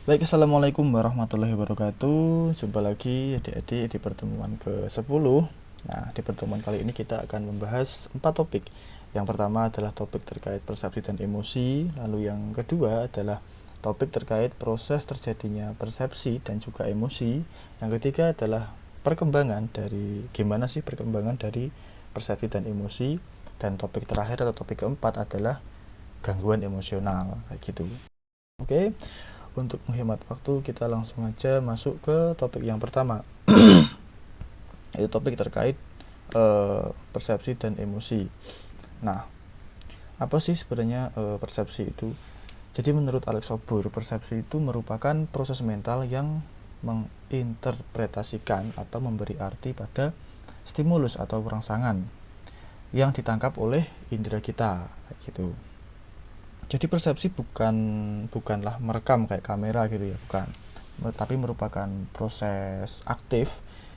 Baik, assalamualaikum warahmatullahi wabarakatuh. Jumpa lagi adik-adik di pertemuan ke-10. Nah, di pertemuan kali ini kita akan membahas 4 topik. Yang pertama adalah topik terkait persepsi dan emosi. Lalu yang kedua adalah topik terkait proses terjadinya persepsi dan juga emosi. Yang ketiga adalah perkembangan dari persepsi dan emosi. Dan topik terakhir atau topik keempat adalah gangguan emosional, kayak gitu. Oke. Untuk menghemat waktu, kita langsung aja masuk ke topik yang pertama. Itu topik terkait persepsi dan emosi. Nah, apa sih sebenarnya persepsi itu? Jadi menurut Alex Obur, persepsi itu merupakan proses mental yang menginterpretasikan atau memberi arti pada stimulus atau rangsangan yang ditangkap oleh indera kita, kayak gitu. Jadi persepsi bukanlah merekam kayak kamera gitu ya, bukan. Tapi merupakan proses aktif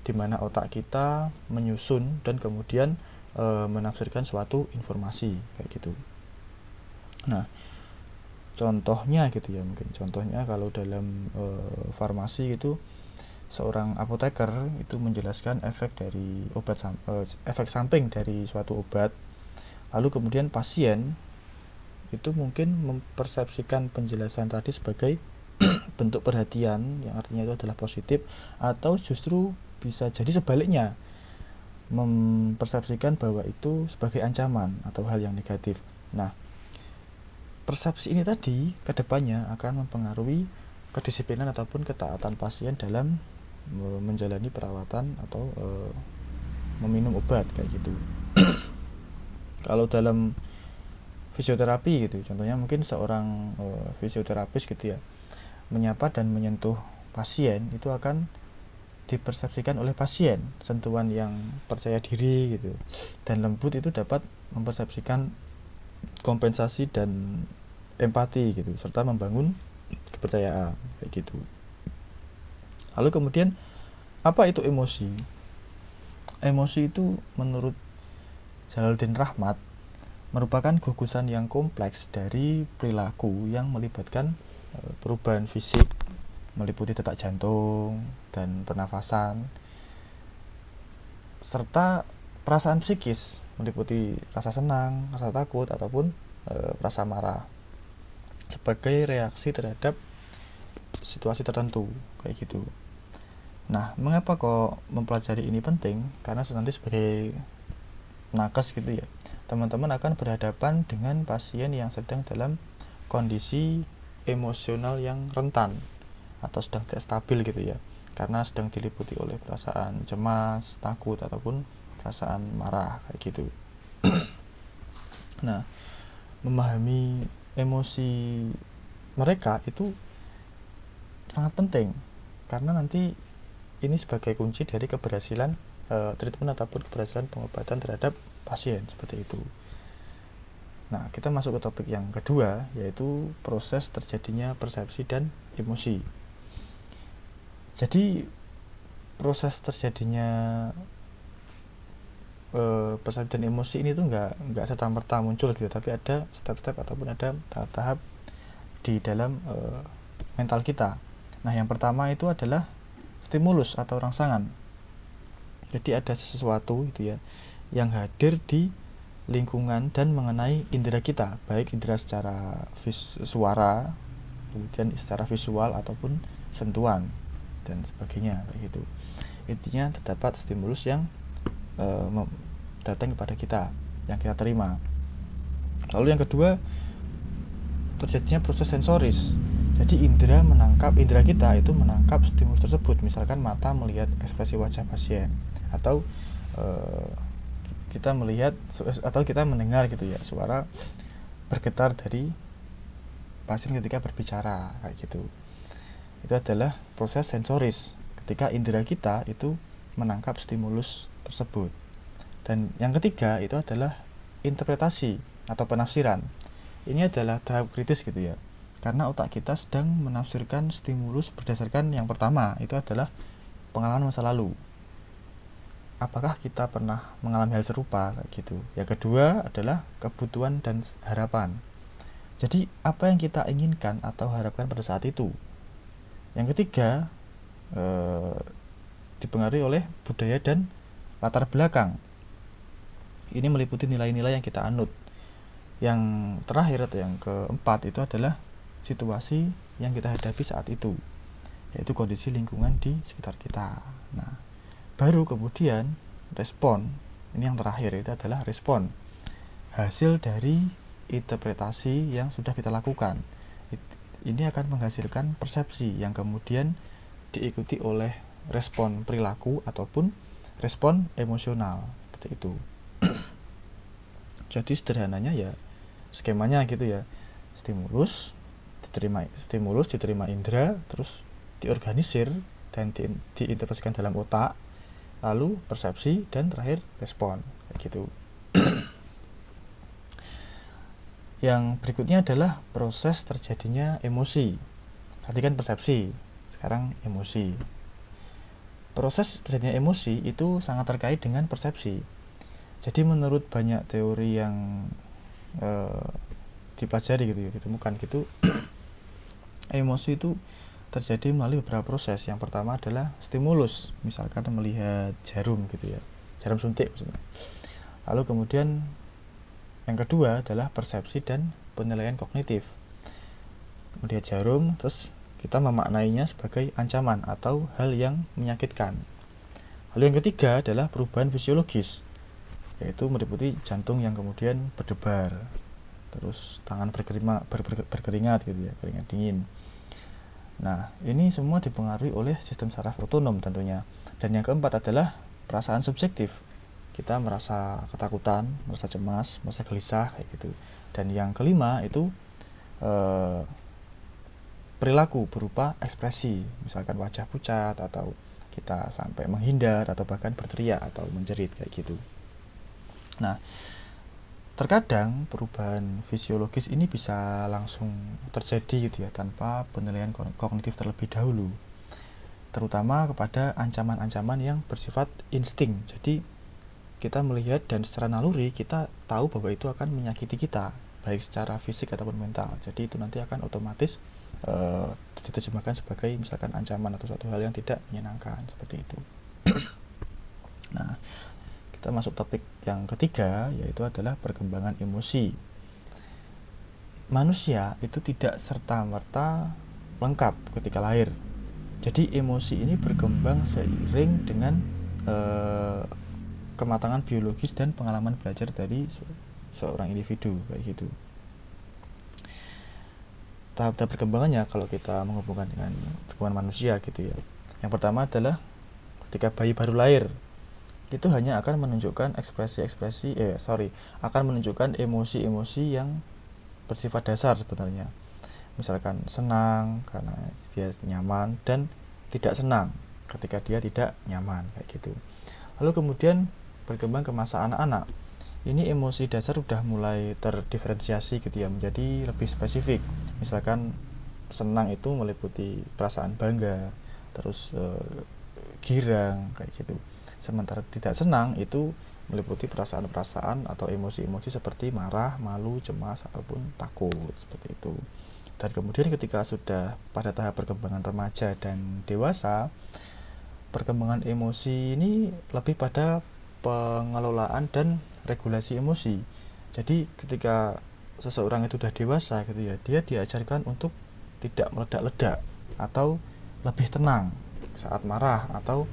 di mana otak kita menyusun dan kemudian menafsirkan suatu informasi kayak gitu. Nah, contohnya gitu ya, mungkin contohnya kalau dalam farmasi gitu, seorang apoteker itu menjelaskan efek samping dari suatu obat. Lalu kemudian pasien itu mungkin mempersepsikan penjelasan tadi sebagai bentuk perhatian yang artinya itu adalah positif, atau justru bisa jadi sebaliknya, mempersepsikan bahwa itu sebagai ancaman atau hal yang negatif. Nah, persepsi ini tadi kedepannya akan mempengaruhi kedisiplinan ataupun ketaatan pasien dalam menjalani perawatan atau meminum obat kayak gitu. Kalau dalam fisioterapi gitu, contohnya mungkin seorang fisioterapis gitu ya, menyapa dan menyentuh pasien itu akan dipersepsikan oleh pasien sentuhan yang percaya diri gitu, dan lembut itu dapat mempersepsikan kompensasi dan empati gitu, serta membangun kepercayaan kayak gitu. Lalu kemudian apa itu emosi? Emosi itu menurut Jalaluddin Rahmat merupakan gugusan yang kompleks dari perilaku yang melibatkan perubahan fisik meliputi detak jantung dan pernafasan, serta perasaan psikis meliputi rasa senang, rasa takut, ataupun rasa marah sebagai reaksi terhadap situasi tertentu kayak gitu. Nah, mengapa kok mempelajari ini penting? Karena nanti sebagai nakes gitu ya, teman-teman akan berhadapan dengan pasien yang sedang dalam kondisi emosional yang rentan atau sedang tidak stabil gitu ya, karena sedang diliputi oleh perasaan cemas, takut, ataupun perasaan marah kayak gitu. Nah, memahami emosi mereka itu sangat penting, karena nanti ini sebagai kunci dari keberhasilan treatment ataupun keberhasilan pengobatan terhadap pasien seperti itu. Nah, kita masuk ke topik yang kedua, yaitu proses terjadinya persepsi dan emosi. Jadi proses terjadinya persepsi dan emosi ini tuh nggak serta-merta muncul gitu, tapi ada step-step ataupun ada tahap-tahap di dalam mental kita. Nah, yang pertama itu adalah stimulus atau rangsangan. Jadi ada sesuatu gitu ya yang hadir di lingkungan dan mengenai indera kita, baik indera secara suara, kemudian secara visual ataupun sentuhan dan sebagainya kayak gitu. Intinya terdapat stimulus yang datang kepada kita, yang kita terima. Lalu yang kedua, terjadinya proses sensoris. Jadi indera kita itu menangkap stimulus tersebut, misalkan mata melihat ekspresi wajah pasien, atau kita melihat atau kita mendengar gitu ya, suara bergetar dari pasien ketika berbicara kayak gitu. Itu adalah proses sensoris ketika indera kita itu menangkap stimulus tersebut. Dan yang ketiga itu adalah interpretasi atau penafsiran. Ini adalah tahap kritis gitu ya, karena otak kita sedang menafsirkan stimulus berdasarkan yang pertama, itu adalah pengalaman masa lalu. Apakah kita pernah mengalami hal serupa kayak gitu. Yang kedua adalah kebutuhan dan harapan. Jadi apa yang kita inginkan atau harapkan pada saat itu. Yang ketiga, dipengaruhi oleh budaya dan latar belakang. Ini meliputi nilai-nilai yang kita anut. Yang terakhir atau yang keempat itu adalah situasi yang kita hadapi saat itu, yaitu kondisi lingkungan di sekitar kita. Nah, baru kemudian respon, ini yang terakhir, itu adalah respon, hasil dari interpretasi yang sudah kita lakukan. Ini akan menghasilkan persepsi yang kemudian diikuti oleh respon perilaku ataupun respon emosional, seperti itu. Jadi sederhananya ya skemanya gitu ya, stimulus diterima indera, terus diorganisir dan diinterpretasikan dalam otak, lalu persepsi, dan terakhir respon, kayak gitu. Yang berikutnya adalah proses terjadinya emosi. Tadi kan persepsi, sekarang emosi. Proses terjadinya emosi itu sangat terkait dengan persepsi. Jadi menurut banyak teori yang dipelajari gitu ya, ditemukan gitu, emosi itu terjadi melalui beberapa proses. Yang pertama adalah stimulus, misalkan melihat jarum gitu ya, jarum suntik maksudnya. Lalu kemudian yang kedua adalah persepsi dan penilaian kognitif. Melihat jarum, terus kita memaknainya sebagai ancaman atau hal yang menyakitkan. Lalu yang ketiga adalah perubahan fisiologis, yaitu meliputi jantung yang kemudian berdebar, terus tangan berkeringat gitu ya, keringat dingin. Nah, ini semua dipengaruhi oleh sistem saraf otonom tentunya. Dan yang keempat adalah perasaan subjektif. Kita merasa ketakutan, merasa cemas, merasa gelisah kayak gitu. Dan yang kelima itu perilaku berupa ekspresi, misalkan wajah pucat, atau kita sampai menghindar, atau bahkan berteriak atau menjerit kayak gitu. Nah, terkadang perubahan fisiologis ini bisa langsung terjadi gitu ya, tanpa penilaian kognitif terlebih dahulu, terutama kepada ancaman-ancaman yang bersifat insting. Jadi kita melihat dan secara naluri kita tahu bahwa itu akan menyakiti kita, baik secara fisik ataupun mental. Jadi itu nanti akan otomatis diterjemahkan sebagai misalkan ancaman atau suatu hal yang tidak menyenangkan, seperti itu. Nah, kita masuk topik yang ketiga, yaitu adalah perkembangan emosi. Manusia itu tidak serta-merta lengkap ketika lahir. Jadi emosi ini berkembang seiring dengan kematangan biologis dan pengalaman belajar dari seorang individu, kayak gitu. Tahap-tahap perkembangannya kalau kita menghubungkan dengan perkembangan manusia gitu ya. Yang pertama adalah ketika bayi baru lahir, itu hanya akan menunjukkan akan menunjukkan emosi-emosi yang bersifat dasar sebenarnya. Misalkan senang karena dia nyaman, dan tidak senang ketika dia tidak nyaman, kayak gitu. Lalu kemudian berkembang ke masa anak-anak. Ini emosi dasar udah mulai terdiferensiasi gitu ya, menjadi lebih spesifik. Misalkan senang itu meliputi perasaan bangga, terus girang, kayak gitu. Sementara tidak senang itu meliputi perasaan-perasaan atau emosi-emosi seperti marah, malu, cemas, ataupun takut, seperti itu. Dan kemudian ketika sudah pada tahap perkembangan remaja dan dewasa, perkembangan emosi ini lebih pada pengelolaan dan regulasi emosi. Jadi ketika seseorang itu sudah dewasa gitu ya, dia diajarkan untuk tidak meledak-ledak atau lebih tenang saat marah, atau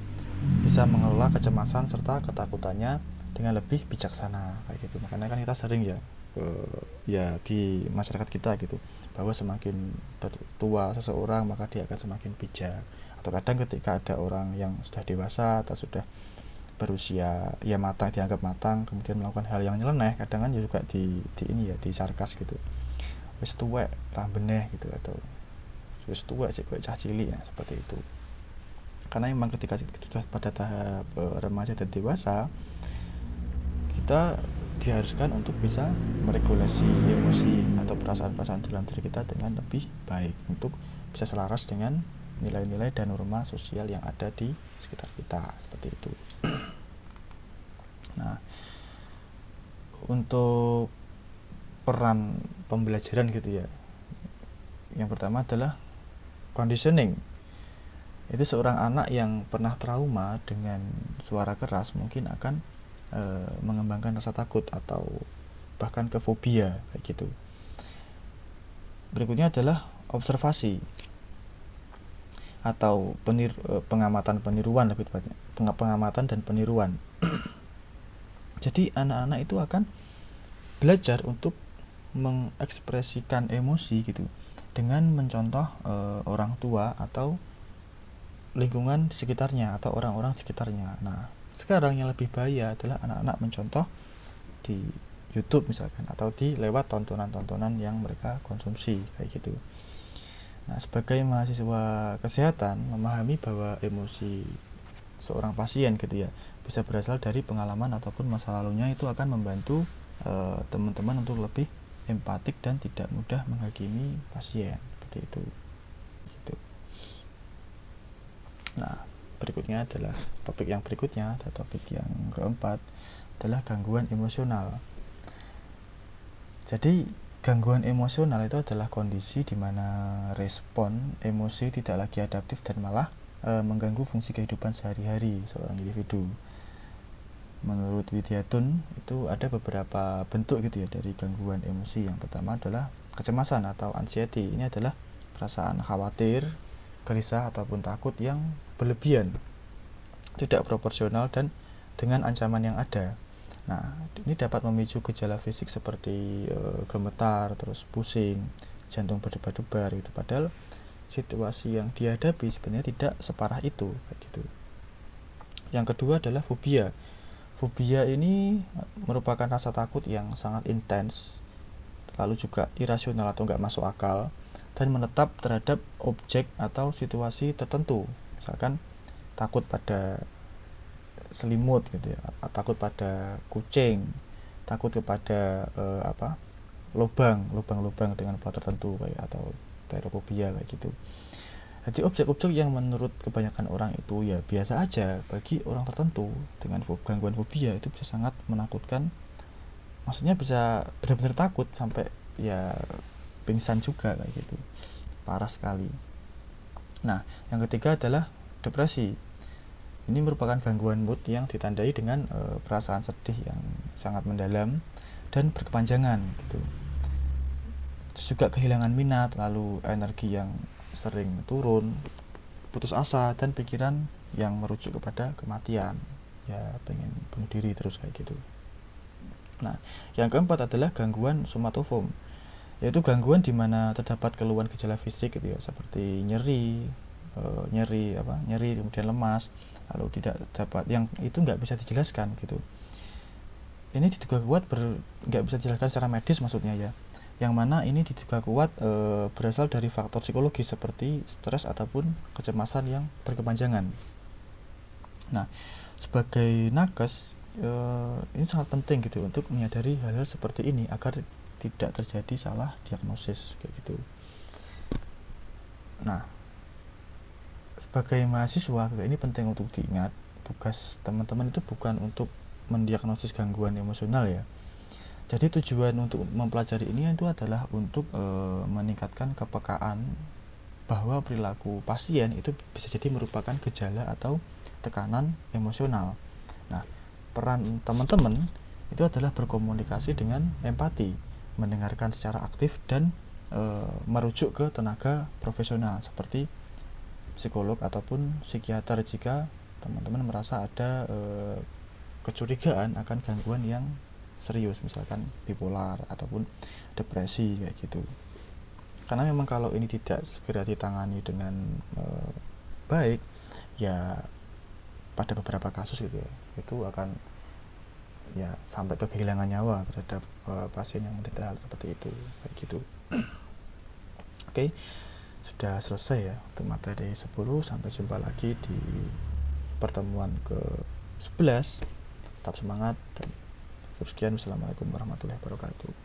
bisa mengelola kecemasan serta ketakutannya dengan lebih bijaksana, kayak gitu. Makanya kan kita sering ya di masyarakat kita gitu, bahwa semakin tua seseorang maka dia akan semakin bijak. Atau kadang ketika ada orang yang sudah dewasa atau sudah berusia ya matang, dianggap matang, kemudian melakukan hal yang nyeleneh, kadang kan juga di sarkas gitu, wis tuwek ra beneh gitu, atau wis tuwek cek koyo cah cilik ya, seperti itu. Karena memang ketika sudah pada tahap remaja dan dewasa, kita diharuskan untuk bisa meregulasi emosi atau perasaan-perasaan dalam diri kita dengan lebih baik, untuk bisa selaras dengan nilai-nilai dan norma sosial yang ada di sekitar kita, seperti itu. Nah, untuk peran pembelajaran gitu ya, yang pertama adalah conditioning. Itu seorang anak yang pernah trauma dengan suara keras mungkin akan mengembangkan rasa takut atau bahkan ke fobia kayak gitu. Berikutnya adalah observasi atau pengamatan peniruan, lebih tepatnya pengamatan dan peniruan. Jadi anak-anak itu akan belajar untuk mengekspresikan emosi gitu dengan mencontoh orang tua atau lingkungan di sekitarnya atau orang-orang sekitarnya. Nah, sekarang yang lebih bahaya adalah anak-anak mencontoh di YouTube misalkan atau di lewat tontonan-tontonan yang mereka konsumsi kayak gitu. Nah, sebagai mahasiswa kesehatan memahami bahwa emosi seorang pasien gitu ya bisa berasal dari pengalaman ataupun masa lalunya, itu akan membantu teman-teman untuk lebih empatik dan tidak mudah menghakimi pasien seperti itu gitu. Nah, berikutnya adalah topik yang berikutnya, ada topik yang keempat adalah gangguan emosional. Jadi gangguan emosional itu adalah kondisi di mana respon emosi tidak lagi adaptif dan malah mengganggu fungsi kehidupan sehari-hari seorang individu. Menurut Widyatun itu ada beberapa bentuk gitu ya dari gangguan emosi. Yang pertama adalah kecemasan atau anxiety. Ini adalah perasaan khawatir, gelisah ataupun takut yang berlebihan, tidak proporsional dan dengan ancaman yang ada. Nah, ini dapat memicu gejala fisik seperti gemetar, terus pusing, jantung berdebar-debar gitu. Padahal situasi yang dihadapi sebenarnya tidak separah itu kayak gitu. Yang kedua adalah fobia. Fobia ini merupakan rasa takut yang sangat intens, lalu juga irasional atau nggak masuk akal, dan menetap terhadap objek atau situasi tertentu. Misalkan takut pada selimut gitu ya, takut pada kucing, takut kepada lubang dengan plat tertentu kayak, atau terofobia kayak gitu. Jadi objek-objek yang menurut kebanyakan orang itu ya biasa aja, bagi orang tertentu dengan gangguan fobia itu bisa sangat menakutkan. Maksudnya bisa benar-benar takut sampai ya pingsan juga kayak gitu, parah sekali. Nah, yang ketiga adalah depresi. Ini merupakan gangguan mood yang ditandai dengan perasaan sedih yang sangat mendalam dan berkepanjangan gitu. Terus juga kehilangan minat, lalu energi yang sering turun, putus asa, dan pikiran yang merujuk kepada kematian. Ya pengen bunuh diri terus kayak gitu. Nah, yang keempat adalah gangguan somatofom, yaitu gangguan di mana terdapat keluhan gejala fisik gitu ya, seperti nyeri, kemudian lemas, lalu tidak dapat, yang itu nggak bisa dijelaskan gitu. Ini diduga kuat nggak bisa dijelaskan secara medis maksudnya ya, yang mana ini diduga kuat berasal dari faktor psikologis seperti stres ataupun kecemasan yang berkepanjangan. Nah, sebagai nakes ini sangat penting gitu untuk menyadari hal-hal seperti ini agar tidak terjadi salah diagnosis kayak gitu. Nah, sebagai mahasiswa ini penting untuk diingat, tugas teman-teman itu bukan untuk mendiagnosis gangguan emosional ya. Jadi tujuan untuk mempelajari ini itu adalah untuk meningkatkan kepekaan bahwa perilaku pasien itu bisa jadi merupakan gejala atau tekanan emosional. Nah, peran teman-teman itu adalah berkomunikasi dengan empati, mendengarkan secara aktif, dan merujuk ke tenaga profesional seperti psikolog ataupun psikiater jika teman-teman merasa ada kecurigaan akan gangguan yang serius, misalkan bipolar ataupun depresi kayak gitu. Karena memang kalau ini tidak segera ditangani dengan baik ya, pada beberapa kasus gitu ya, itu akan ya sampai ke kehilangan nyawa terhadap pasien yang menderita hal seperti itu kayak gitu. Oke, sudah selesai ya untuk materi 10. Sampai jumpa lagi di pertemuan ke 11. Tetap semangat dan sekian. Wassalamualaikum warahmatullahi wabarakatuh.